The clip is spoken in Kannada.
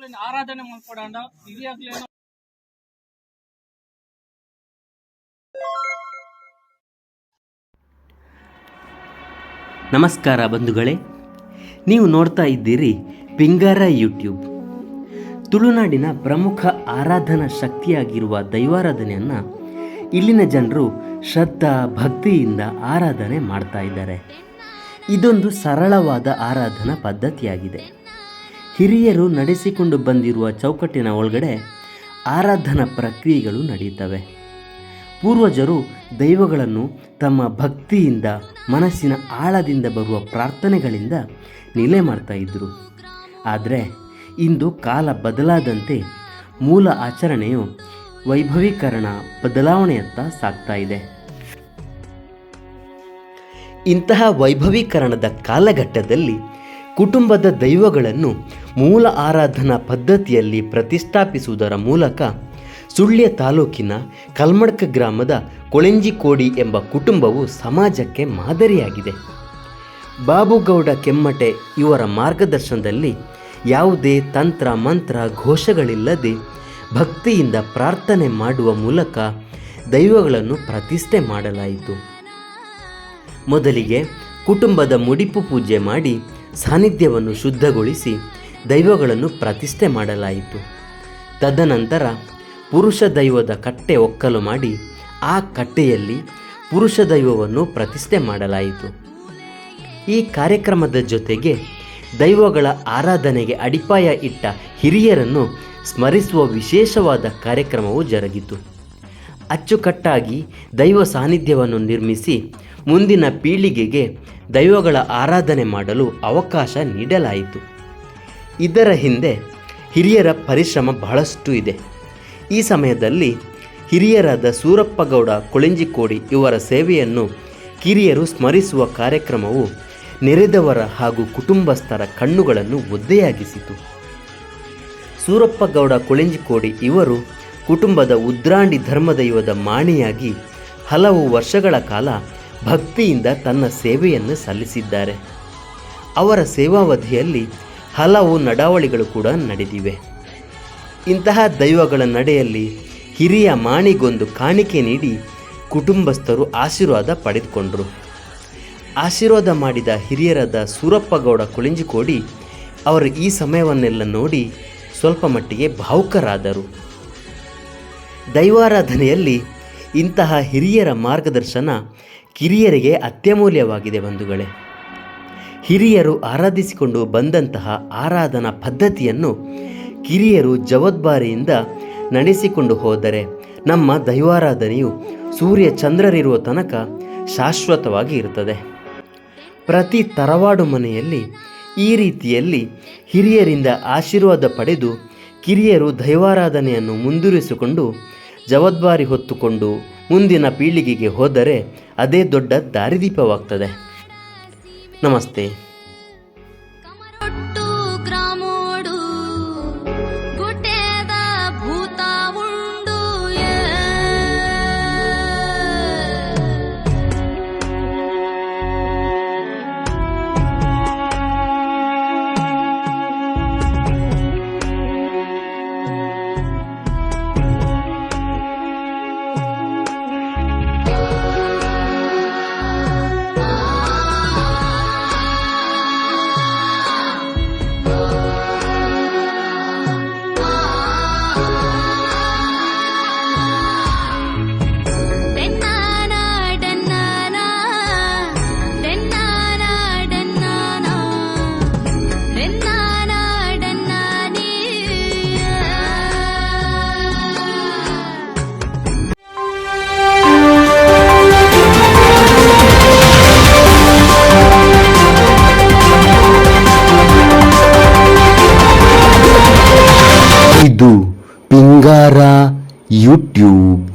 ದೈವಗಳನ್ನ ಆರಾಧನೆ ಮಾಡ್ಕೊಡೋಣ ಹಿರಿಯಾಗ್ಲೇನೋ. ನಮಸ್ಕಾರ ಬಂಧುಗಳೇ, ನೀವು ನೋಡ್ತಾ ಇದ್ದೀರಿ ಪಿಂಗಾರ ಯೂಟ್ಯೂಬ್. ತುಳುನಾಡಿನ ಪ್ರಮುಖ ಆರಾಧನಾ ಶಕ್ತಿಯಾಗಿರುವ ದೈವಾರಾಧನೆಯನ್ನು ಇಲ್ಲಿನ ಜನರು ಶ್ರದ್ಧಾ ಭಕ್ತಿಯಿಂದ ಆರಾಧನೆ ಮಾಡ್ತಾ ಇದ್ದಾರೆ. ಇದೊಂದು ಸರಳವಾದ ಆರಾಧನಾ ಪದ್ಧತಿಯಾಗಿದೆ. ಹಿರಿಯರು ನಡೆಸಿಕೊಂಡು ಬಂದಿರುವ ಚೌಕಟ್ಟಿನ ಒಳಗಡೆ ಆರಾಧನಾ ಪ್ರಕ್ರಿಯೆಗಳು ನಡೆಯುತ್ತವೆ. ಪೂರ್ವಜರು ದೈವಗಳನ್ನು ತಮ್ಮ ಭಕ್ತಿಯಿಂದ, ಮನಸ್ಸಿನ ಆಳದಿಂದ ಬರುವ ಪ್ರಾರ್ಥನೆಗಳಿಂದ ನೆಲೆ ಮಾಡ್ತಾ ಇದ್ದರು. ಆದರೆ ಇಂದು ಕಾಲ ಬದಲಾದಂತೆ ಮೂಲ ಆಚರಣೆಯು ವೈಭವೀಕರಣ, ಬದಲಾವಣೆಯತ್ತ ಸಾಗ್ತಾ ಇದೆ. ಇಂತಹ ವೈಭವೀಕರಣದ ಕಾಲಘಟ್ಟದಲ್ಲಿ ಕುಟುಂಬದ ದೈವಗಳನ್ನು ಮೂಲ ಆರಾಧನಾ ಪದ್ಧತಿಯಲ್ಲಿ ಪ್ರತಿಷ್ಠಾಪಿಸುವುದರ ಮೂಲಕ ಸುಳ್ಯ ತಾಲೂಕಿನ ಕಲ್ಮಡ್ಕ ಗ್ರಾಮದ ಕೊಳೆಂಜಿಕೋಡಿ ಎಂಬ ಕುಟುಂಬವು ಸಮಾಜಕ್ಕೆ ಮಾದರಿಯಾಗಿದೆ. ಬಾಬುಗೌಡ ಕೆಮ್ಮಟೆ ಇವರ ಮಾರ್ಗದರ್ಶನದಲ್ಲಿ ಯಾವುದೇ ತಂತ್ರ ಮಂತ್ರ ಘೋಷಗಳಿಲ್ಲದೆ ಭಕ್ತಿಯಿಂದ ಪ್ರಾರ್ಥನೆ ಮಾಡುವ ಮೂಲಕ ದೈವಗಳನ್ನು ಪ್ರತಿಷ್ಠೆ ಮಾಡಲಾಯಿತು. ಮೊದಲಿಗೆ ಕುಟುಂಬದ ಮುಡಿಪು ಪೂಜೆ ಮಾಡಿ ಸಾನ್ನಿಧ್ಯವನ್ನು ಶುದ್ಧಗೊಳಿಸಿ ದೈವಗಳನ್ನು ಪ್ರತಿಷ್ಠೆ ಮಾಡಲಾಯಿತು. ತದನಂತರ ಪುರುಷ ದೈವದ ಕಟ್ಟೆ ಒಕ್ಕಲು ಮಾಡಿ ಆ ಕಟ್ಟೆಯಲ್ಲಿ ಪುರುಷ ದೈವವನ್ನು ಪ್ರತಿಷ್ಠೆ ಮಾಡಲಾಯಿತು. ಈ ಕಾರ್ಯಕ್ರಮದ ಜೊತೆಗೆ ದೈವಗಳ ಆರಾಧನೆಗೆ ಅಡಿಪಾಯ ಇಟ್ಟ ಹಿರಿಯರನ್ನು ಸ್ಮರಿಸುವ ವಿಶೇಷವಾದ ಕಾರ್ಯಕ್ರಮವು ಜರುಗಿತು. ಅಚ್ಚುಕಟ್ಟಾಗಿ ದೈವ ಸಾನ್ನಿಧ್ಯವನ್ನು ನಿರ್ಮಿಸಿ ಮುಂದಿನ ಪೀಳಿಗೆಗೆ ದೈವಗಳ ಆರಾಧನೆ ಮಾಡಲು ಅವಕಾಶ ನೀಡಲಾಯಿತು. ಇದರ ಹಿಂದೆ ಹಿರಿಯರ ಪರಿಶ್ರಮ ಬಹಳಷ್ಟು ಇದೆ. ಈ ಸಮಯದಲ್ಲಿ ಹಿರಿಯರಾದ ಸೂರಪ್ಪಗೌಡ ಕೊಳೆಂಜಿಕೋಡಿ ಇವರ ಸೇವೆಯನ್ನು ಕಿರಿಯರು ಸ್ಮರಿಸುವ ಕಾರ್ಯಕ್ರಮವು ನೆರೆದವರ ಹಾಗೂ ಕುಟುಂಬಸ್ಥರ ಕಣ್ಣುಗಳನ್ನು ಒದ್ದೆಯಾಗಿಸಿತು. ಸೂರಪ್ಪಗೌಡ ಕೊಳೆಂಜಿಕೋಡಿ ಇವರು ಕುಟುಂಬದ ಉದ್ರಾಂಡಿ ಧರ್ಮದೈವದ ಮಾಣಿಯಾಗಿ ಹಲವು ವರ್ಷಗಳ ಕಾಲ ಭಕ್ತಿಯಿಂದ ತನ್ನ ಸೇವೆಯನ್ನು ಸಲ್ಲಿಸಿದ್ದಾರೆ. ಅವರ ಸೇವಾವಧಿಯಲ್ಲಿ ಹಲವು ನಡಾವಳಿಗಳು ಕೂಡ ನಡೆದಿವೆ. ಇಂತಹ ದೈವಗಳ ನಡೆಯಲ್ಲಿ ಹಿರಿಯ ಮಾಣಿಗೊಂದು ಕಾಣಿಕೆ ನೀಡಿ ಕುಟುಂಬಸ್ಥರು ಆಶೀರ್ವಾದ ಪಡೆದುಕೊಂಡರು. ಆಶೀರ್ವಾದ ಮಾಡಿದ ಹಿರಿಯರಾದ ಸೂರಪ್ಪಗೌಡ ಕೊಳೆಂಜಿಕೋಡಿ ಅವರು ಈ ಸಮಯವನ್ನೆಲ್ಲ ನೋಡಿ ಸ್ವಲ್ಪ ಮಟ್ಟಿಗೆ ಭಾವುಕರಾದರು. ದೈವಾರಾಧನೆಯಲ್ಲಿ ಇಂತಹ ಹಿರಿಯರ ಮಾರ್ಗದರ್ಶನ ಕಿರಿಯರಿಗೆ ಅತ್ಯಮೂಲ್ಯವಾಗಿದೆ ಬಂಧುಗಳೇ. ಹಿರಿಯರು ಆರಾಧಿಸಿಕೊಂಡು ಬಂದಂತಹ ಆರಾಧನಾ ಪದ್ಧತಿಯನ್ನು ಕಿರಿಯರು ಜವಾಬ್ದಾರಿಯಿಂದ ನಡೆಸಿಕೊಂಡು ಹೋದರೆ ನಮ್ಮ ದೈವಾರಾಧನೆಯು ಸೂರ್ಯ ಚಂದ್ರರಿರುವ ತನಕ ಶಾಶ್ವತವಾಗಿ ಇರುತ್ತದೆ. ಪ್ರತಿ ತರವಾಡು ಮನೆಯಲ್ಲಿ ಈ ರೀತಿಯಲ್ಲಿ ಹಿರಿಯರಿಂದ ಆಶೀರ್ವಾದ ಪಡೆದು ಕಿರಿಯರು ದೈವಾರಾಧನೆಯನ್ನು ಮುಂದುವರಿಸಿಕೊಂಡು ಜವಾಬ್ದಾರಿ ಹೊತ್ತುಕೊಂಡು ಮುಂದಿನ ಪೀಳಿಗೆಗೆ ಹೋದರೆ ಅದೇ ದೊಡ್ಡ ದಾರಿದೀಪವಾಗ್ತದೆ. ನಮಸ್ತೆ. ಇದು ಪಿಂಗಾರ ಯೂಟ್ಯೂಬ್.